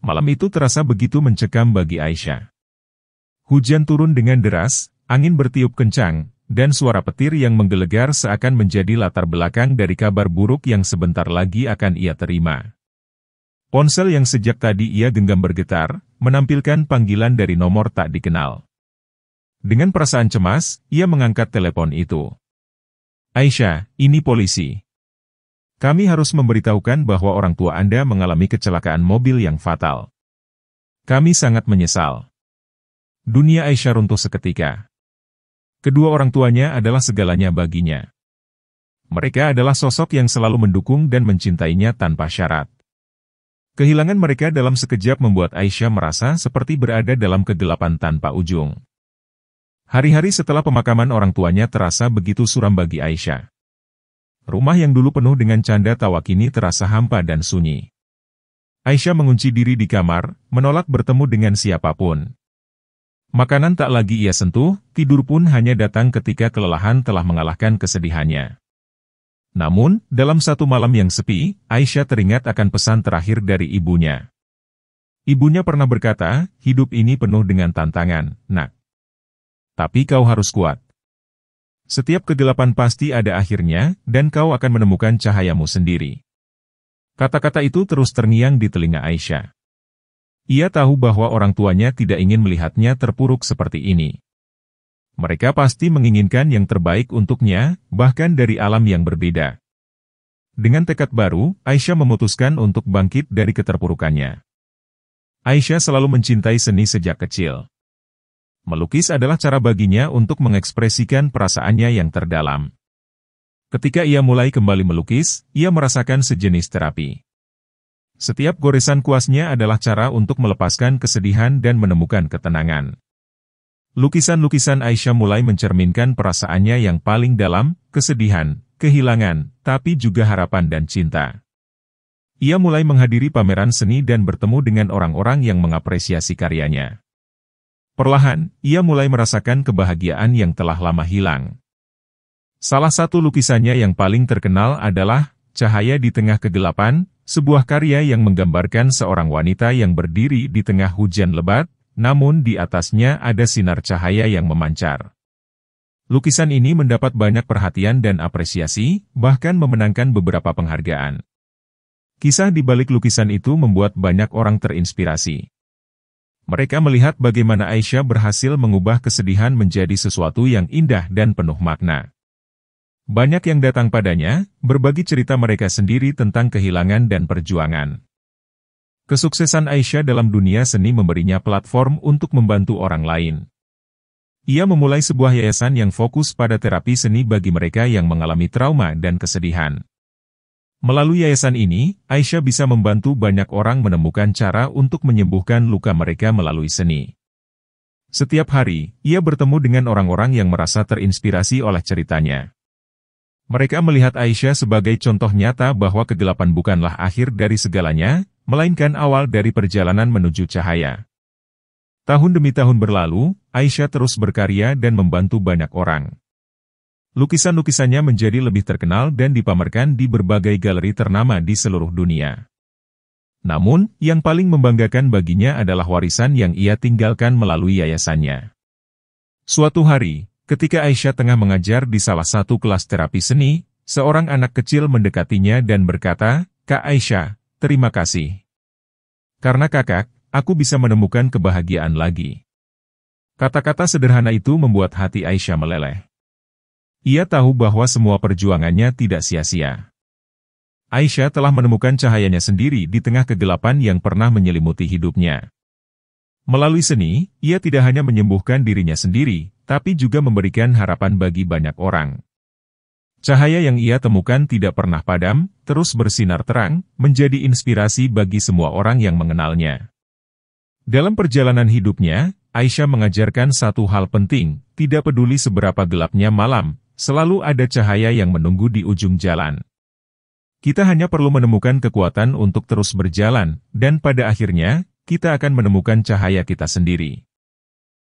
Malam itu terasa begitu mencekam bagi Aisyah. Hujan turun dengan deras, angin bertiup kencang, dan suara petir yang menggelegar seakan menjadi latar belakang dari kabar buruk yang sebentar lagi akan ia terima. Ponsel yang sejak tadi ia genggam bergetar, menampilkan panggilan dari nomor tak dikenal. Dengan perasaan cemas, ia mengangkat telepon itu. "Aisyah, ini polisi. Kami harus memberitahukan bahwa orang tua Anda mengalami kecelakaan mobil yang fatal. Kami sangat menyesal." Dunia Aisyah runtuh seketika. Kedua orang tuanya adalah segalanya baginya. Mereka adalah sosok yang selalu mendukung dan mencintainya tanpa syarat. Kehilangan mereka dalam sekejap membuat Aisyah merasa seperti berada dalam kegelapan tanpa ujung. Hari-hari setelah pemakaman orang tuanya terasa begitu suram bagi Aisyah. Rumah yang dulu penuh dengan canda tawa kini terasa hampa dan sunyi. Aisyah mengunci diri di kamar, menolak bertemu dengan siapapun. Makanan tak lagi ia sentuh, tidur pun hanya datang ketika kelelahan telah mengalahkan kesedihannya. Namun, dalam satu malam yang sepi, Aisyah teringat akan pesan terakhir dari ibunya. Ibunya pernah berkata, "Hidup ini penuh dengan tantangan, nak. Tapi kau harus kuat. Setiap kegelapan pasti ada akhirnya, dan kau akan menemukan cahayamu sendiri." Kata-kata itu terus terngiang di telinga Aisyah. Ia tahu bahwa orang tuanya tidak ingin melihatnya terpuruk seperti ini. Mereka pasti menginginkan yang terbaik untuknya, bahkan dari alam yang berbeda. Dengan tekad baru, Aisyah memutuskan untuk bangkit dari keterpurukannya. Aisyah selalu mencintai seni sejak kecil. Melukis adalah cara baginya untuk mengekspresikan perasaannya yang terdalam. Ketika ia mulai kembali melukis, ia merasakan sejenis terapi. Setiap goresan kuasnya adalah cara untuk melepaskan kesedihan dan menemukan ketenangan. Lukisan-lukisan Aisyah mulai mencerminkan perasaannya yang paling dalam, kesedihan, kehilangan, tapi juga harapan dan cinta. Ia mulai menghadiri pameran seni dan bertemu dengan orang-orang yang mengapresiasi karyanya. Perlahan, ia mulai merasakan kebahagiaan yang telah lama hilang. Salah satu lukisannya yang paling terkenal adalah Cahaya di Tengah Kegelapan, sebuah karya yang menggambarkan seorang wanita yang berdiri di tengah hujan lebat, namun di atasnya ada sinar cahaya yang memancar. Lukisan ini mendapat banyak perhatian dan apresiasi, bahkan memenangkan beberapa penghargaan. Kisah di balik lukisan itu membuat banyak orang terinspirasi. Mereka melihat bagaimana Aisyah berhasil mengubah kesedihan menjadi sesuatu yang indah dan penuh makna. Banyak yang datang padanya, berbagi cerita mereka sendiri tentang kehilangan dan perjuangan. Kesuksesan Aisyah dalam dunia seni memberinya platform untuk membantu orang lain. Ia memulai sebuah yayasan yang fokus pada terapi seni bagi mereka yang mengalami trauma dan kesedihan. Melalui yayasan ini, Aisyah bisa membantu banyak orang menemukan cara untuk menyembuhkan luka mereka melalui seni. Setiap hari, ia bertemu dengan orang-orang yang merasa terinspirasi oleh ceritanya. Mereka melihat Aisyah sebagai contoh nyata bahwa kegelapan bukanlah akhir dari segalanya, melainkan awal dari perjalanan menuju cahaya. Tahun demi tahun berlalu, Aisyah terus berkarya dan membantu banyak orang. Lukisan-lukisannya menjadi lebih terkenal dan dipamerkan di berbagai galeri ternama di seluruh dunia. Namun, yang paling membanggakan baginya adalah warisan yang ia tinggalkan melalui yayasannya. Suatu hari, ketika Aisyah tengah mengajar di salah satu kelas terapi seni, seorang anak kecil mendekatinya dan berkata, "Kak Aisyah, terima kasih. Karena kakak, aku bisa menemukan kebahagiaan lagi." Kata-kata sederhana itu membuat hati Aisyah meleleh. Ia tahu bahwa semua perjuangannya tidak sia-sia. Aisyah telah menemukan cahayanya sendiri di tengah kegelapan yang pernah menyelimuti hidupnya. Melalui seni, ia tidak hanya menyembuhkan dirinya sendiri, tapi juga memberikan harapan bagi banyak orang. Cahaya yang ia temukan tidak pernah padam, terus bersinar terang, menjadi inspirasi bagi semua orang yang mengenalnya. Dalam perjalanan hidupnya, Aisyah mengajarkan satu hal penting, tidak peduli seberapa gelapnya malam, selalu ada cahaya yang menunggu di ujung jalan. Kita hanya perlu menemukan kekuatan untuk terus berjalan, dan pada akhirnya, kita akan menemukan cahaya kita sendiri.